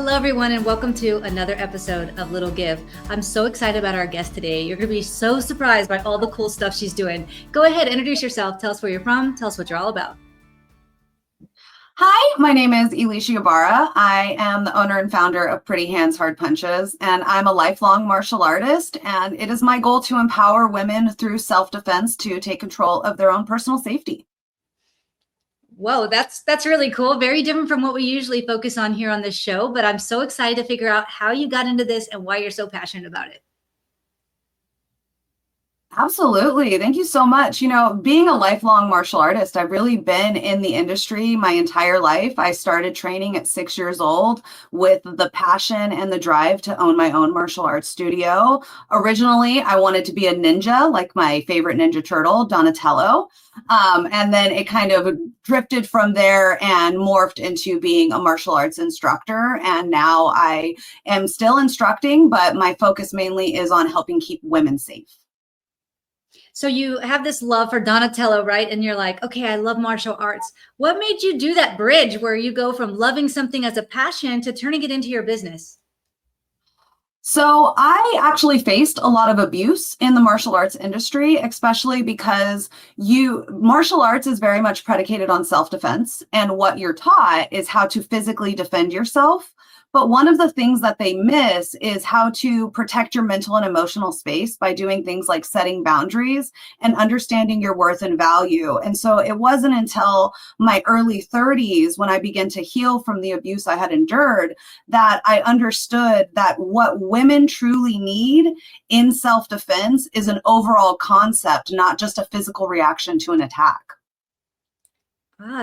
Hello, everyone, and welcome to another episode of Little Give. I'm so excited about our guest today. You're going to be so surprised by all the cool stuff she's doing. Go ahead, introduce yourself. Tell us where you're from. Tell us what you're all about. Hi, my name is Elicia Ybarra. I am the owner and founder of Pretty Hands, Hard Punches, and I'm a lifelong martial artist. And it is my goal to empower women through self-defense to take control of their own personal safety. Whoa, that's really cool. Very different from what we usually focus on here on this show, but I'm so excited to figure out how you got into this and why you're so passionate about it. Absolutely. Thank you so much. Being a lifelong martial artist, I've really been in the industry my entire life. I started training at 6 years old with the passion and the drive to own my own martial arts studio. Originally, I wanted to be a ninja, like my favorite Ninja Turtle, Donatello. And then it kind of drifted from there and morphed into being a martial arts instructor. And now I am still instructing, but my focus mainly is on helping keep women safe. So you have this love for Donatello, right? And you're like, okay, I love martial arts. What made you do that bridge where you go from loving something as a passion to turning it into your business? So I actually faced a lot of abuse in the martial arts industry, especially because martial arts is very much predicated on self-defense. And what you're taught is how to physically defend yourself. But one of the things that they miss is how to protect your mental and emotional space by doing things like setting boundaries and understanding your worth and value. And so it wasn't until my early 30s when I began to heal from the abuse I had endured that I understood that what women truly need in self-defense is an overall concept, not just a physical reaction to an attack.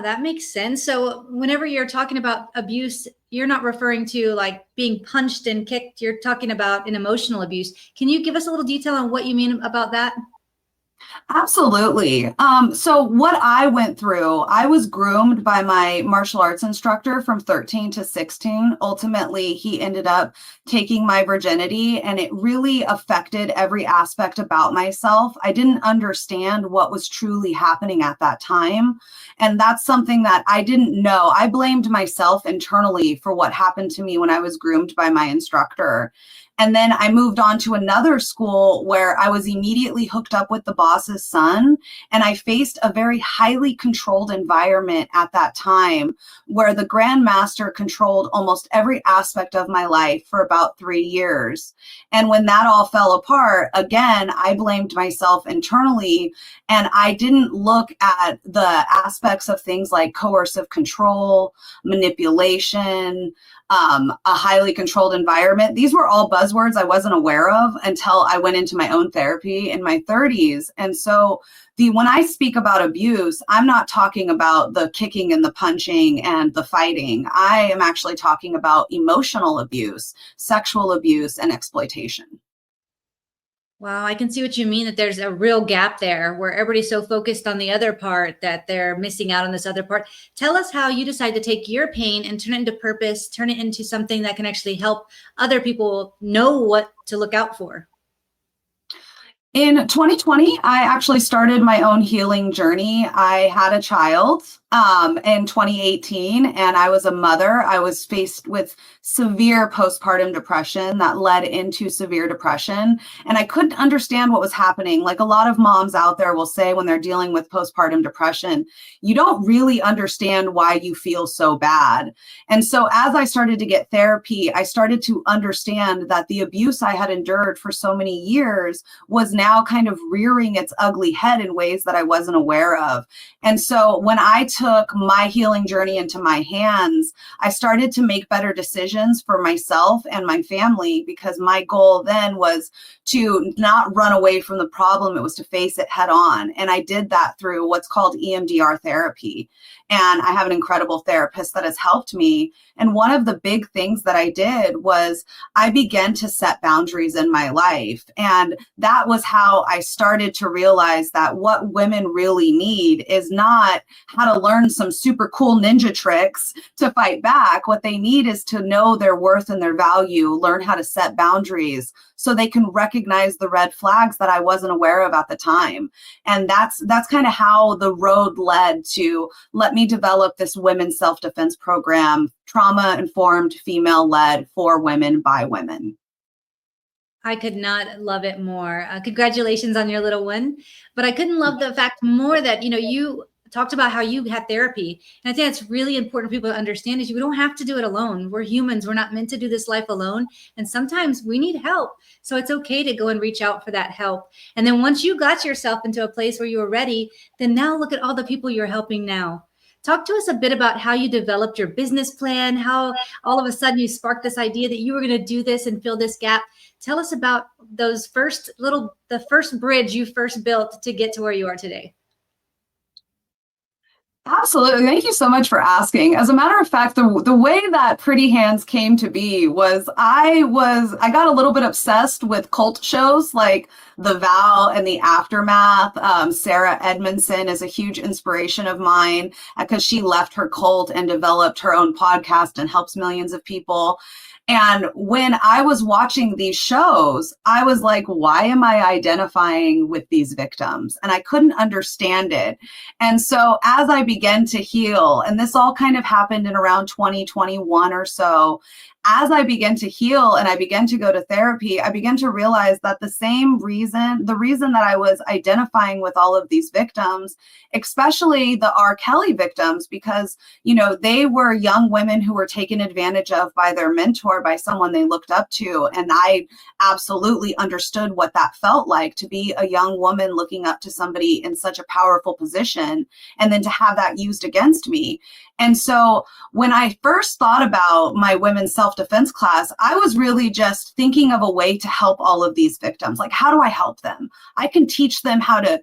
That makes sense. So whenever you're talking about abuse, you're not referring to like being punched and kicked. You're talking about an emotional abuse. Can you give us a little detail on what you mean about that? Absolutely. So what I went through, I was groomed by my martial arts instructor from 13 to 16. Ultimately, he ended up taking my virginity, and it really affected every aspect about myself. I didn't understand what was truly happening at that time. And that's something that I didn't know. I blamed myself internally for what happened to me when I was groomed by my instructor. And then I moved on to another school where I was immediately hooked up with the boss's son. And I faced a very highly controlled environment at that time where the grandmaster controlled almost every aspect of my life for about 3 years. And when that all fell apart, again, I blamed myself internally. And I didn't look at the aspects of things like coercive control, manipulation, a highly controlled environment. These were all buzzwords I wasn't aware of until I went into my own therapy in my 30s. And so when I speak about abuse, I'm not talking about the kicking and the punching and the fighting. I am actually talking about emotional abuse, sexual abuse, and exploitation. Wow, I can see what you mean, that there's a real gap there where everybody's so focused on the other part that they're missing out on this other part. Tell us how you decide to take your pain and turn it into purpose, turn it into something that can actually help other people know what to look out for. In 2020, I actually started my own healing journey. I had a child in 2018, and I was a mother. I was faced with severe postpartum depression that led into severe depression, and I couldn't understand what was happening. Like a lot of moms out there will say when they're dealing with postpartum depression, you don't really understand why you feel so bad. And so as I started to get therapy, I started to understand that the abuse I had endured for so many years was now kind of rearing its ugly head in ways that I wasn't aware of. And so when I took my healing journey into my hands, I started to make better decisions for myself and my family, because my goal then was to not run away from the problem. It was to face it head on. And I did that through what's called EMDR therapy. And I have an incredible therapist that has helped me. And one of the big things that I did was I began to set boundaries in my life. And that was how I started to realize that what women really need is not how to learn some super cool ninja tricks to fight back. What they need is to know their worth and their value, learn how to set boundaries so they can recognize the red flags that I wasn't aware of at the time. And that's kind of how the road led to let me me develop this women's self-defense program, trauma-informed, female-led, for women by women. I could not love it more. Congratulations on your little one. But I couldn't love the fact more that, you talked about how you had therapy. And I think it's really important for people to understand is we don't have to do it alone. We're humans. We're not meant to do this life alone. And sometimes we need help. So it's okay to go and reach out for that help. And then once you got yourself into a place where you were ready, then now look at all the people you're helping now. Talk to us a bit about how you developed your business plan, how all of a sudden you sparked this idea that you were going to do this and fill this gap. Tell us about the first bridge you first built to get to where you are today. Absolutely. Thank you so much for asking. As a matter of fact, the way that Pretty Hands came to be was I got a little bit obsessed with cult shows like The Vow and The Aftermath. Sarah Edmondson is a huge inspiration of mine because she left her cult and developed her own podcast and helps millions of people. And when I was watching these shows, I was like, why am I identifying with these victims? And I couldn't understand it. And so as I began to heal, and this all kind of happened in around 2021 or so, as I began to heal and I began to go to therapy, I began to realize that the reason that I was identifying with all of these victims, especially the R. Kelly victims, because, they were young women who were taken advantage of by their mentor, by someone they looked up to. And I absolutely understood what that felt like to be a young woman looking up to somebody in such a powerful position and then to have that used against me. And so when I first thought about my women's self-defense class, I was really just thinking of a way to help all of these victims. Like, how do I help them? I can teach them how to,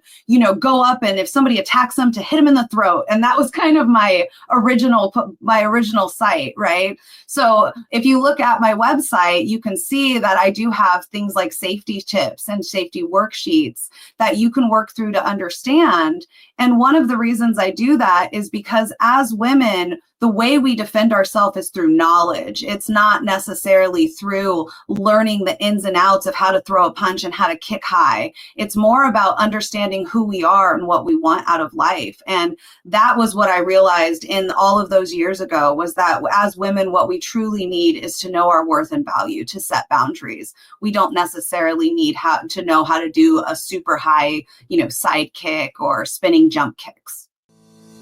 go up and if somebody attacks them, to hit them in the throat. And that was kind of my original site, right? So if you look at my website, you can see that I do have things like safety tips and safety worksheets that you can work through to understand. And one of the reasons I do that is because as women, the way we defend ourselves is through knowledge. It's not necessarily through learning the ins and outs of how to throw a punch and how to kick high. It's more about understanding who we are and what we want out of life. And that was what I realized in all of those years ago, was that as women, what we truly need is to know our worth and value, to set boundaries. We don't necessarily need to know how to do a super high, side kick or spinning jump kicks.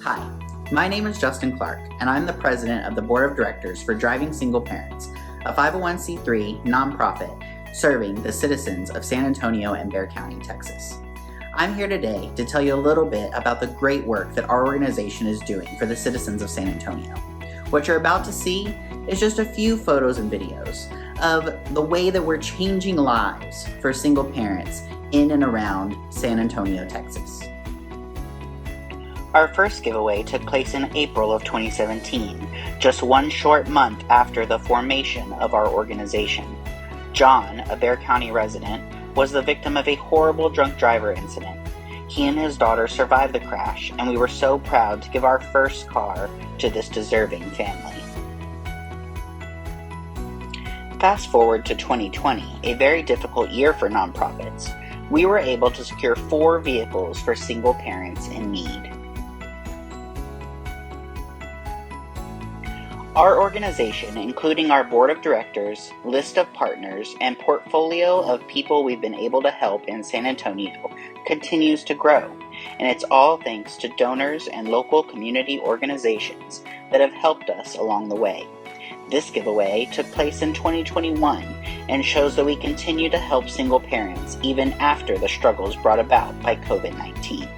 Hi. My name is Justin Clark, and I'm the president of the board of directors for Driving Single Parents, a 501c3 nonprofit serving the citizens of San Antonio and Bexar County, Texas. I'm here today to tell you a little bit about the great work that our organization is doing for the citizens of San Antonio. What you're about to see is just a few photos and videos of the way that we're changing lives for single parents in and around San Antonio, Texas. Our first giveaway took place in April of 2017, just one short month after the formation of our organization. John, a Bexar County resident, was the victim of a horrible drunk driver incident. He and his daughter survived the crash, and we were so proud to give our first car to this deserving family. Fast forward to 2020, a very difficult year for nonprofits. We were able to secure 4 vehicles for single parents in need. Our organization, including our board of directors, list of partners, and portfolio of people we've been able to help in San Antonio, continues to grow, and it's all thanks to donors and local community organizations that have helped us along the way. This giveaway took place in 2021 and shows that we continue to help single parents even after the struggles brought about by COVID-19.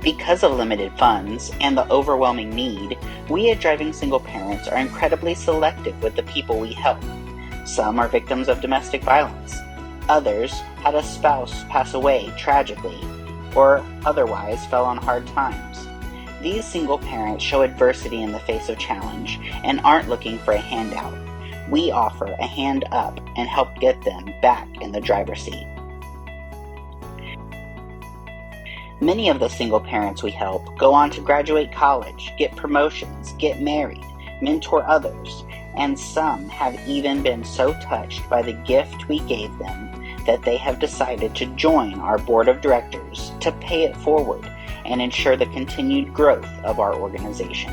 Because of limited funds and the overwhelming need, we at Driving Single Parents are incredibly selective with the people we help. Some are victims of domestic violence. Others had a spouse pass away tragically, or otherwise fell on hard times. These single parents show adversity in the face of challenge and aren't looking for a handout. We offer a hand up and help get them back in the driver's seat. Many of the single parents we help go on to graduate college, get promotions, get married, mentor others, and some have even been so touched by the gift we gave them that they have decided to join our board of directors to pay it forward and ensure the continued growth of our organization.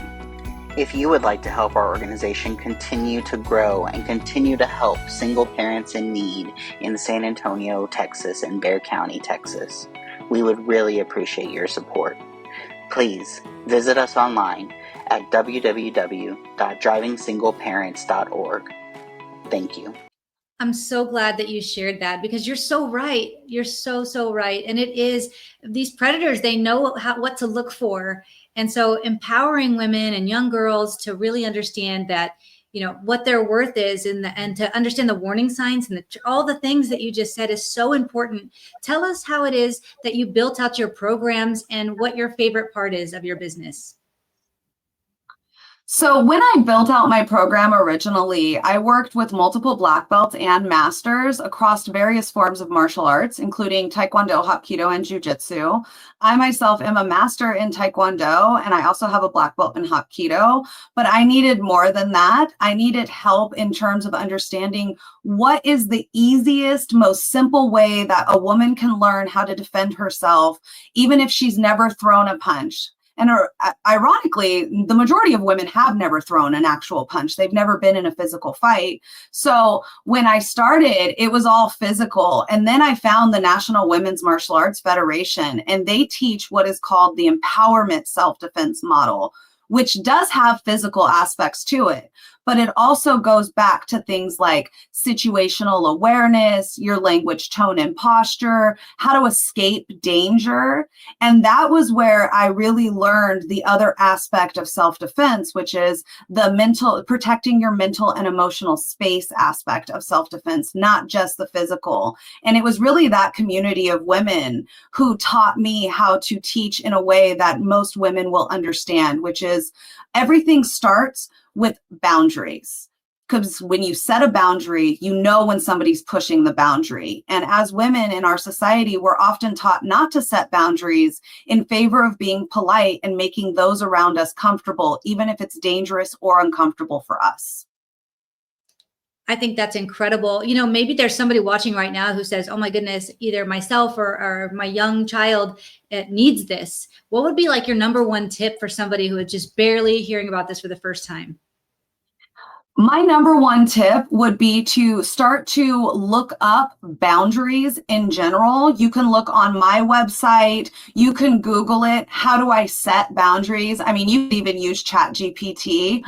If you would like to help our organization continue to grow and continue to help single parents in need in San Antonio, Texas, and Bexar County, Texas, we would really appreciate your support. Please visit us online at www.drivingsingleparents.org. Thank you. I'm so glad that you shared that, because you're so right. You're so right. And it is, these predators, they know what to look for. And so empowering women and young girls to really understand that, what their worth is, and to understand the warning signs and all the things that you just said is so important. Tell us how it is that you built out your programs and what your favorite part is of your business. So when I built out my program originally, I worked with multiple black belts and masters across various forms of martial arts, including Taekwondo, Hapkido, and Jiu-Jitsu. I myself am a master in Taekwondo, and I also have a black belt in Hapkido, but I needed more than that. I needed help in terms of understanding what is the easiest, most simple way that a woman can learn how to defend herself, even if she's never thrown a punch. And ironically, the majority of women have never thrown an actual punch. They've never been in a physical fight. So when I started, it was all physical. And then I found the National Women's Martial Arts Federation, and they teach what is called the empowerment self-defense model, which does have physical aspects to it. But it also goes back to things like situational awareness, your language, tone, and posture, how to escape danger. And that was where I really learned the other aspect of self-defense, which is the protecting your mental and emotional space aspect of self-defense, not just the physical. And it was really that community of women who taught me how to teach in a way that most women will understand, which is everything starts with boundaries. Because when you set a boundary, you know when somebody's pushing the boundary. And as women in our society, we're often taught not to set boundaries in favor of being polite and making those around us comfortable, even if it's dangerous or uncomfortable for us. I think that's incredible. Maybe there's somebody watching right now who says, oh my goodness, either myself or my young child needs this. What would be like your number one tip for somebody who is just barely hearing about this for the first time? My number one tip would be to start to look up boundaries in general. You can look on my website. You can Google it. How do I set boundaries? I mean, you can even use ChatGPT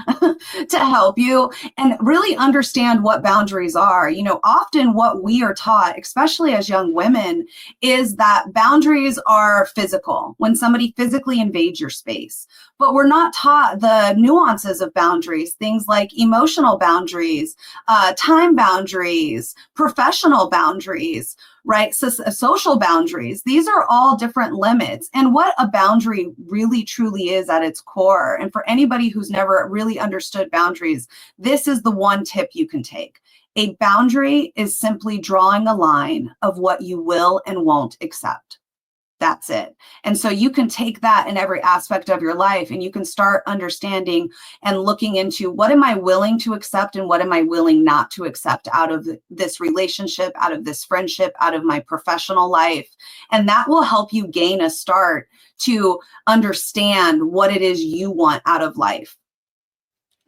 to help you and really understand what boundaries are. Often what we are taught, especially as young women, is that boundaries are physical, when somebody physically invades your space. But we're not taught the nuances of boundaries, things like emotional boundaries, time boundaries, professional boundaries, right? Social boundaries. These are all different limits, and what a boundary really truly is at its core. And for anybody who's never really understood boundaries, this is the one tip you can take. A boundary is simply drawing a line of what you will and won't accept. That's it. And so you can take that in every aspect of your life, and you can start understanding and looking into what am I willing to accept and what am I willing not to accept out of this relationship, out of this friendship, out of my professional life. And that will help you gain a start to understand what it is you want out of life.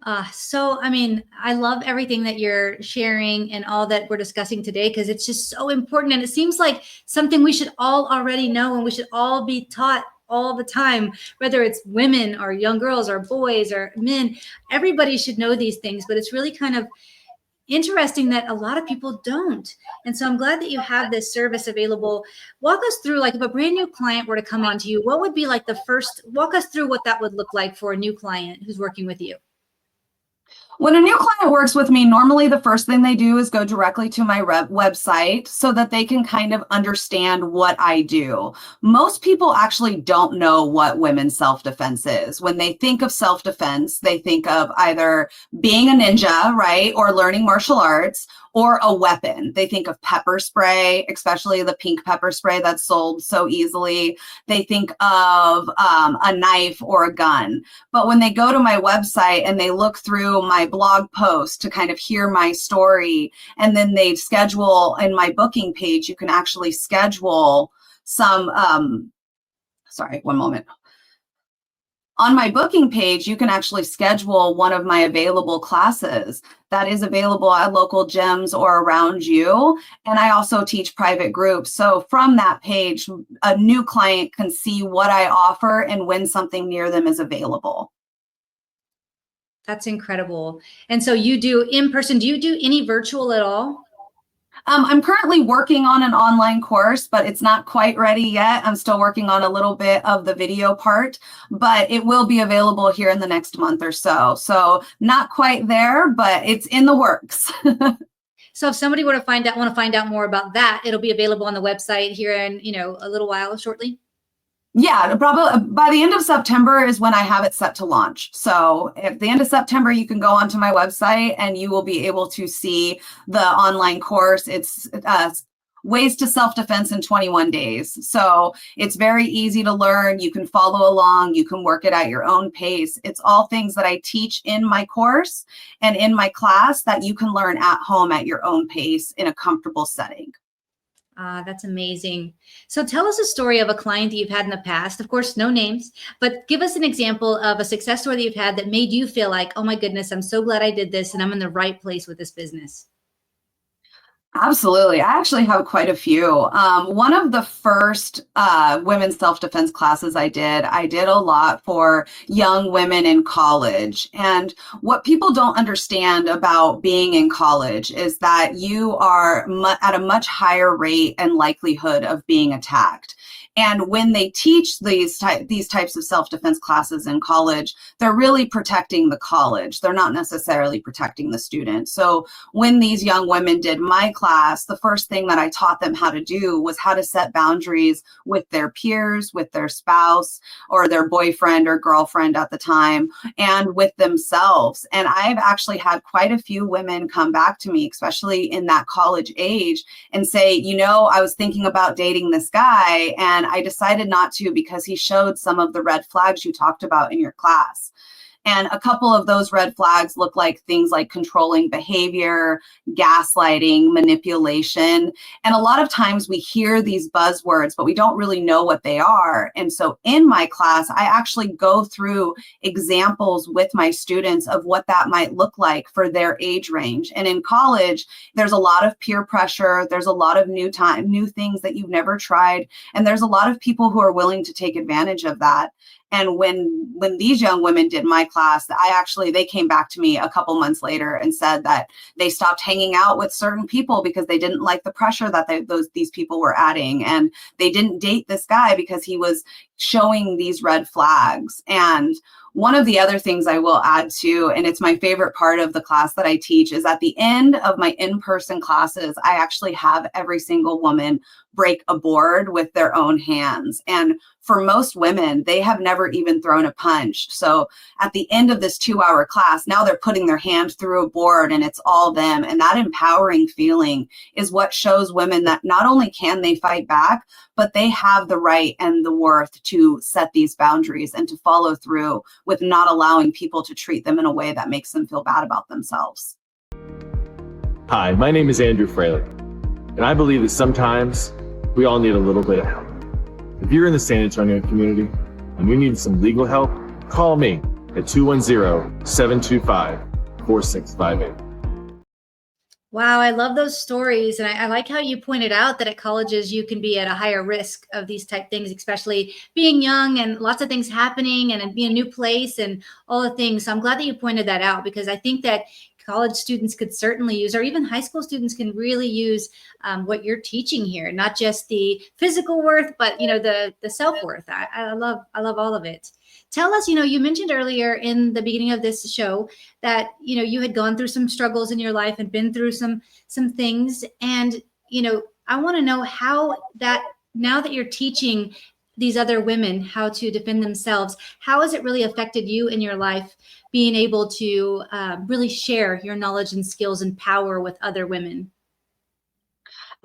I love everything that you're sharing and all that we're discussing today, because it's just so important. And it seems like something we should all already know, and we should all be taught all the time, whether it's women or young girls or boys or men. Everybody should know these things, but it's really kind of interesting that a lot of people don't. And so I'm glad that you have this service available. Walk us through, like, if a brand new client were to come on to you, what would be like walk us through what that would look like for a new client who's working with you. When a new client works with me, normally the first thing they do is go directly to my website so that they can kind of understand what I do. Most people actually don't know what women's self-defense is. When they think of self-defense, they think of either being a ninja, right, or learning martial arts, or a weapon. They think of pepper spray, especially the pink pepper spray that's sold so easily. They think of a knife or a gun. But when they go to my website and they look through my blog post to kind of hear my story, and then they schedule in my booking page, you can actually schedule some sorry, one moment. On my booking page, you can actually schedule one of my available classes that is available at local gyms or around you. And I also teach private groups. So from that page, a new client can see what I offer and when something near them is available. That's incredible. And so you do in person, do you do any virtual at all? I'm currently working on an online course, but it's not quite ready yet. I'm still working on a little bit of the video part, but it will be available here in the next month or so. So not quite there, but it's in the works. So if somebody were to want to find out more about that, it'll be available on the website here in, a little while shortly. Yeah, probably by the end of September is when I have it set to launch. So at the end of September, you can go onto my website and you will be able to see the online course. It's Ways to Self-Defense in 21 Days. So it's very easy to learn. You can follow along. You can work it at your own pace. It's all things that I teach in my course and in my class that you can learn at home at your own pace in a comfortable setting. That's amazing. So tell us a story of a client that you've had in the past. Of course, no names, but give us an example of a success story that you've had that made you feel like, oh my goodness, I'm so glad I did this and I'm in the right place with this business. Absolutely. I actually have quite a few. One of the first women's self-defense classes I did a lot for young women in college. And what people don't understand about being in college is that you are at a much higher rate and likelihood of being attacked. And when they teach these types of self-defense classes in college, they're really protecting the college. They're not necessarily protecting the student. So when these young women did my class, the first thing that I taught them how to do was how to set boundaries with their peers, with their spouse or their boyfriend or girlfriend at the time, and with themselves. And I've actually had quite a few women come back to me, especially in that college age, and say, I was thinking about dating this guy and I decided not to because he showed some of the red flags you talked about in your class. And a couple of those red flags look like things like controlling behavior, gaslighting, manipulation. And a lot of times we hear these buzzwords, but we don't really know what they are. And so in my class, I actually go through examples with my students of what that might look like for their age range. And in college, there's a lot of peer pressure. There's a lot of new things that you've never tried. And there's a lot of people who are willing to take advantage of that. And when these young women did my class, they came back to me a couple months later and said that they stopped hanging out with certain people because they didn't like the pressure that these people were adding. And they didn't date this guy because he was showing these red flags. And one of the other things I will add to, and it's my favorite part of the class that I teach, is at the end of my in-person classes, I actually have every single woman break a board with their own hands. And for most women, they have never even thrown a punch. So at the end of this 2-hour class, now they're putting their hand through a board and it's all them. And that empowering feeling is what shows women that not only can they fight back, but they have the right and the worth to set these boundaries and to follow through with not allowing people to treat them in a way that makes them feel bad about themselves. Hi, my name is Andrew Fraley, and I believe that sometimes we all need a little bit of help. If you're in the San Antonio community and you need some legal help, call me at 210-725-4658. Wow, I love those stories. And I like how you pointed out that at colleges, you can be at a higher risk of these type things, especially being young and lots of things happening and being a new place and all the things. So I'm glad that you pointed that out because I think that college students could certainly use, or even high school students can really use what you're teaching here, not just the physical worth, but the self-worth. I love all of it. Tell us, you mentioned earlier in the beginning of this show that, you had gone through some struggles in your life and been through some things. And, I want to know how that, now that you're teaching these other women how to defend themselves, how has it really affected you in your life, being able to really share your knowledge and skills and power with other women?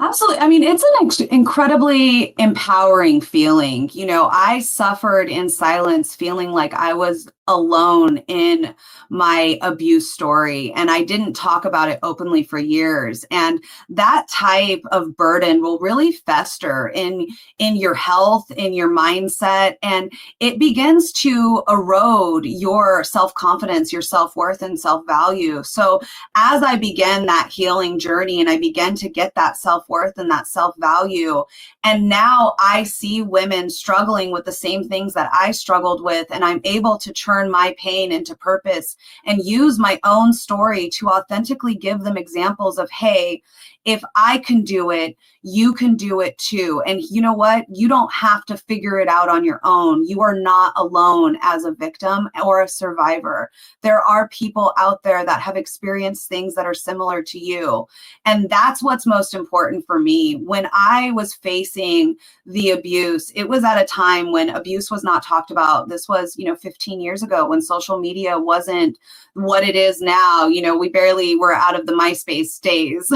Absolutely. I mean, it's an incredibly empowering feeling. I suffered in silence, feeling like I was alone in my abuse story, and I didn't talk about it openly for years. And that type of burden will really fester in your health, in your mindset, and it begins to erode your self-confidence, your self-worth, and self-value. So as I began that healing journey and I began to get that self-worth and that self-value, and now I see women struggling with the same things that I struggled with, and I'm able to turn my pain into purpose and use my own story to authentically give them examples of, hey, if I can do it, you can do it too. And you know what? You don't have to figure it out on your own. You are not alone as a victim or a survivor. There are people out there that have experienced things that are similar to you. And that's what's most important for me. When I was facing the abuse, it was at a time when abuse was not talked about. This was, 15 years ago, when social media wasn't what it is now. We barely were out of the MySpace days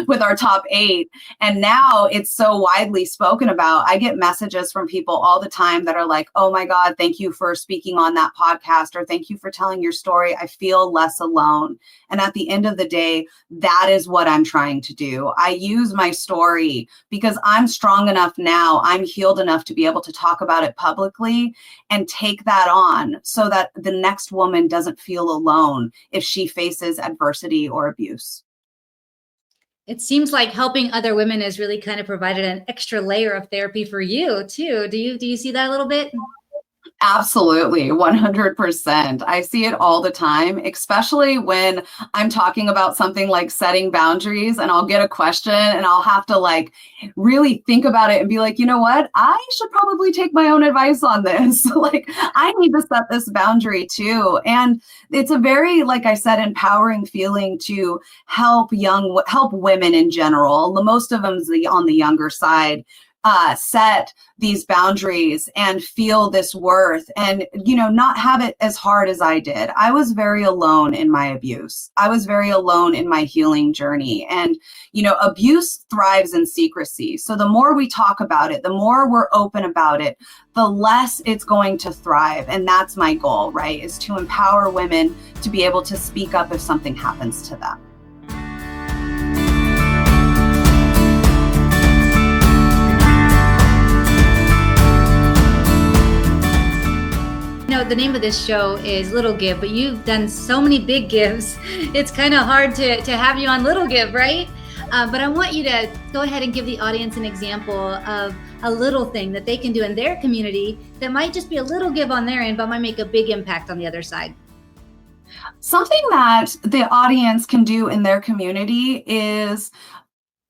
with our top 8. And now it's so widely spoken about. I get messages from people all the time that are like, oh my God, thank you for speaking on that podcast, or thank you for telling your story. I feel less alone. And at the end of the day, that is what I'm trying to do. I use my story because I'm strong enough now. I'm healed enough to be able to talk about it publicly and take that on so that the next woman doesn't feel alone if she faces adversity or abuse. It seems like helping other women has really kind of provided an extra layer of therapy for you too. Do you see that a little bit? Absolutely, 100%. I see it all the time, especially when I'm talking about something like setting boundaries, and I'll get a question and I'll have to really think about it and be like, you know what? I should probably take my own advice on this. I need to set this boundary too. And it's a very, like I said, empowering feeling to help women in general. Most of them on the younger side. Set these boundaries and feel this worth, and not have it as hard as I did. I was very alone in my abuse. I was very alone in my healing journey, and abuse thrives in secrecy. So the more we talk about it, the more we're open about it, the less it's going to thrive. And that's my goal, right? Is to empower women to be able to speak up if something happens to them. The name of this show is Little Give, but you've done so many big gives. It's kind of hard to have you on Little Give, right? But I want you to go ahead and give the audience an example of a little thing that they can do in their community that might just be a little give on their end, but might make a big impact on the other side. Something that the audience can do in their community is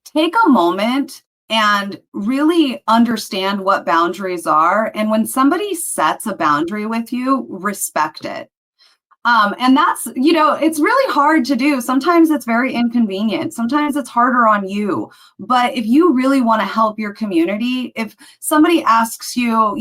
take a moment and really understand what boundaries are. And when somebody sets a boundary with you, respect it. And that's, it's really hard to do. Sometimes it's very inconvenient. Sometimes it's harder on you. But if you really want to help your community, if somebody asks you,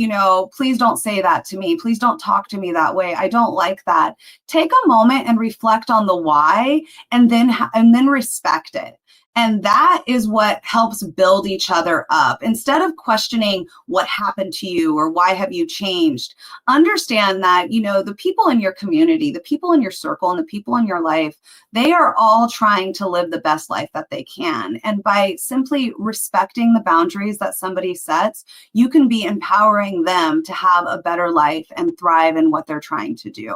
please don't say that to me, please don't talk to me that way, I don't like that. Take a moment and reflect on the why, and then respect it. And that is what helps build each other up. Instead of questioning what happened to you or why have you changed, understand that, the people in your community, the people in your circle, and the people in your life, they are all trying to live the best life that they can. And by simply respecting the boundaries that somebody sets, you can be empowering them to have a better life and thrive in what they're trying to do.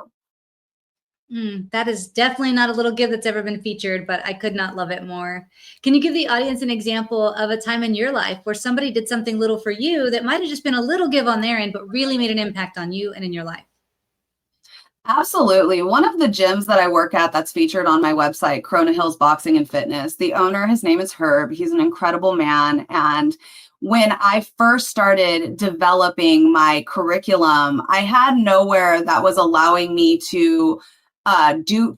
That is definitely not a little give that's ever been featured, but I could not love it more. Can you give the audience an example of a time in your life where somebody did something little for you that might have just been a little give on their end, but really made an impact on you and in your life? Absolutely. One of the gyms that I work at that's featured on my website, Corona Hills Boxing and Fitness, the owner, his name is Herb. He's an incredible man. And when I first started developing my curriculum, I had nowhere that was allowing me to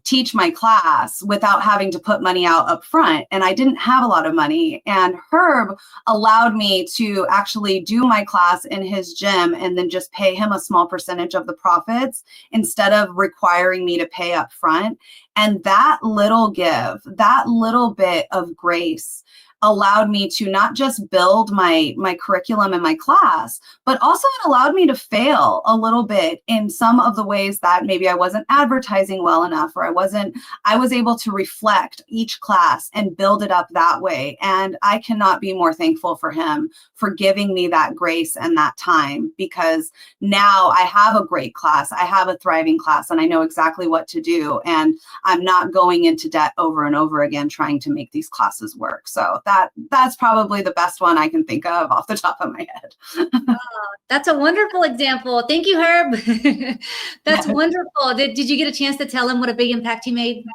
teach my class without having to put money out up front. And I didn't have a lot of money. And Herb allowed me to actually do my class in his gym and then just pay him a small percentage of the profits instead of requiring me to pay up front. And that little give, that little bit of grace allowed me to not just build my curriculum and my class, but also it allowed me to fail a little bit in some of the ways that maybe I wasn't advertising well enough, or I was able to reflect each class and build it up that way. And I cannot be more thankful for him for giving me that grace and that time, because now I have a great class, I have a thriving class, and I know exactly what to do. And I'm not going into debt over and over again trying to make these classes work. So that's probably the best one I can think of off the top of my head. That's a wonderful example. Thank you, Herb. That's wonderful. Did you get a chance to tell him what a big impact he made?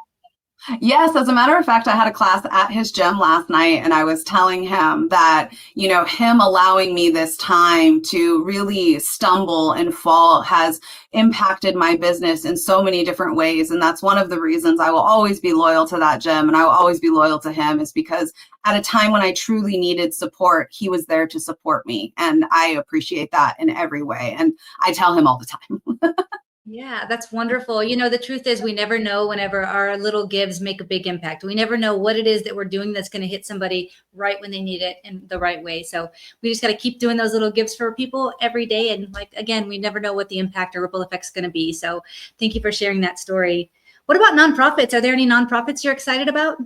Yes, as a matter of fact, I had a class at his gym last night, and I was telling him that, him allowing me this time to really stumble and fall has impacted my business in so many different ways. And that's one of the reasons I will always be loyal to that gym, and I will always be loyal to him, is because at a time when I truly needed support, he was there to support me. And I appreciate that in every way. And I tell him all the time. Yeah, that's wonderful. The truth is we never know whenever our little gives make a big impact. We never know what it is that we're doing that's going to hit somebody right when they need it in the right way. So we just got to keep doing those little gives for people every day. And again, we never know what the impact or ripple effect is going to be. So thank you for sharing that story. What about nonprofits? Are there any nonprofits you're excited about?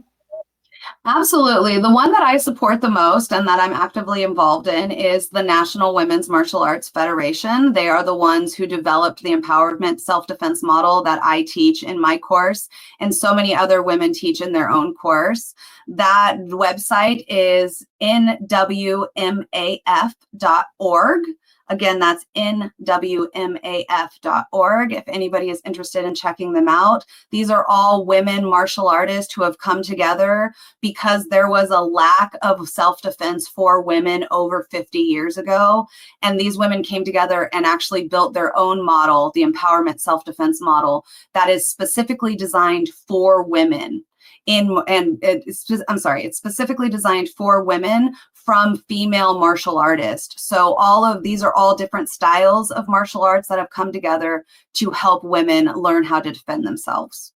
Absolutely. The one that I support the most and that I'm actively involved in is the National Women's Martial Arts Federation. They are the ones who developed the empowerment self-defense model that I teach in my course, and so many other women teach in their own course. That website is nwmaf.org. Again, that's nwmaf.org if anybody is interested in checking them out. These are all women martial artists who have come together because there was a lack of self-defense for women over 50 years ago. And these women came together and actually built their own model, the empowerment self-defense model, that is specifically designed for women. It's specifically designed for women from female martial artists. So all of these are all different styles of martial arts that have come together to help women learn how to defend themselves.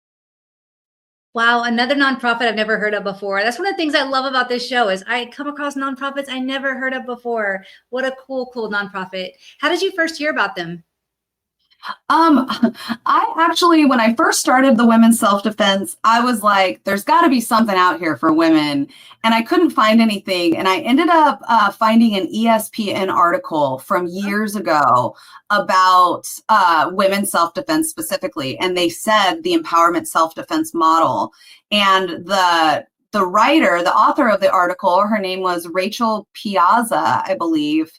Wow, another nonprofit I've never heard of before. That's one of the things I love about this show is I come across nonprofits I never heard of before. What a cool nonprofit. How did you first hear about them? I actually, when I first started the women's self-defense, I was like, there's got to be something out here for women. And I couldn't find anything. And I ended up finding an ESPN article from years ago about women's self-defense specifically. And they said the empowerment self-defense model. And the writer, the author of the article, her name was Rachel Piazza, I believe.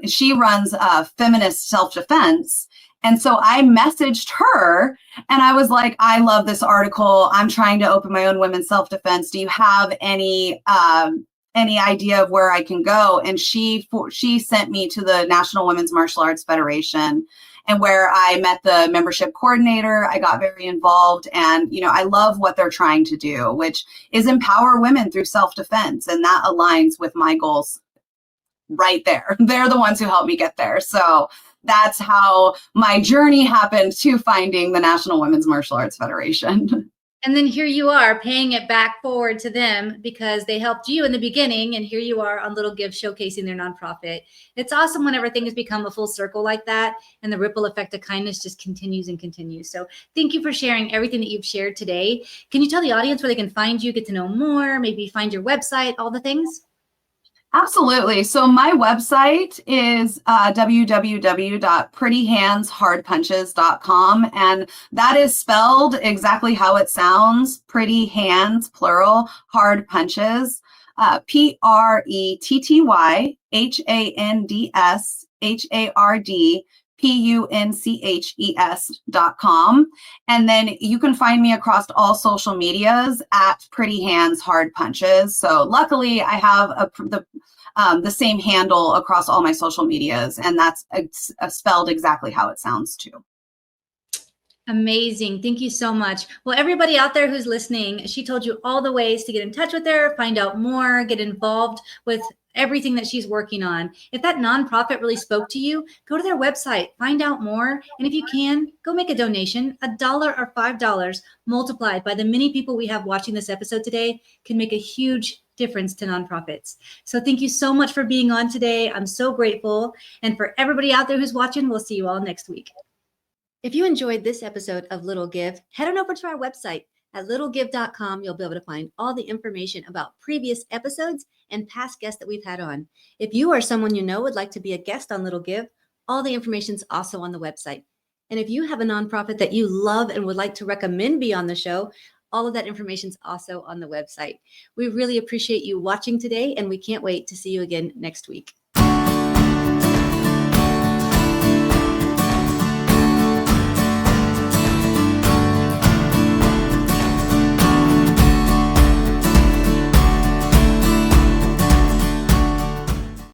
She runs Feminist Self-Defense. And so I messaged her and I was like, I love this article. I'm trying to open my own women's self-defense. Do you have any idea of where I can go? And she sent me to the National Women's Martial Arts Federation, and where I met the membership coordinator. I got very involved, and I love what they're trying to do, which is empower women through self-defense. And that aligns with my goals right there. They're the ones who helped me get there. So that's how my journey happened to finding the National Women's Martial Arts Federation. And then here you are paying it back forward to them because they helped you in the beginning. And here you are on Little Give showcasing their nonprofit. It's awesome whenever things become a full circle like that. And the ripple effect of kindness just continues and continues. So thank you for sharing everything that you've shared today. Can you tell the audience where they can find you, get to know more, maybe find your website, all the things? Absolutely. So my website is www.prettyhandshardpunches.com. And that is spelled exactly how it sounds. Pretty hands, plural, hard punches. PrettyHandshardpunches.com. And then you can find me across all social medias at Pretty Hands Hard Punches. So luckily I have the same handle across all my social medias, and that's spelled exactly how it sounds too. Amazing. Thank you so much. Well, everybody out there who's listening, she told you all the ways to get in touch with her, find out more, get involved with everything that she's working on. If that nonprofit really spoke to you, go to their website, find out more. And if you can, go make a donation. $1 or $5 multiplied by the many people we have watching this episode today can make a huge difference to nonprofits. So thank you so much for being on today. I'm so grateful. And for everybody out there who's watching, we'll see you all next week. If you enjoyed this episode of Little Give, head on over to our website at littlegive.com. You'll be able to find all the information about previous episodes and past guests that we've had on. If you or someone you know would like to be a guest on Little Give, all the information is also on the website. And if you have a nonprofit that you love and would like to recommend be on the show, all of that information is also on the website. We really appreciate you watching today, and we can't wait to see you again next week.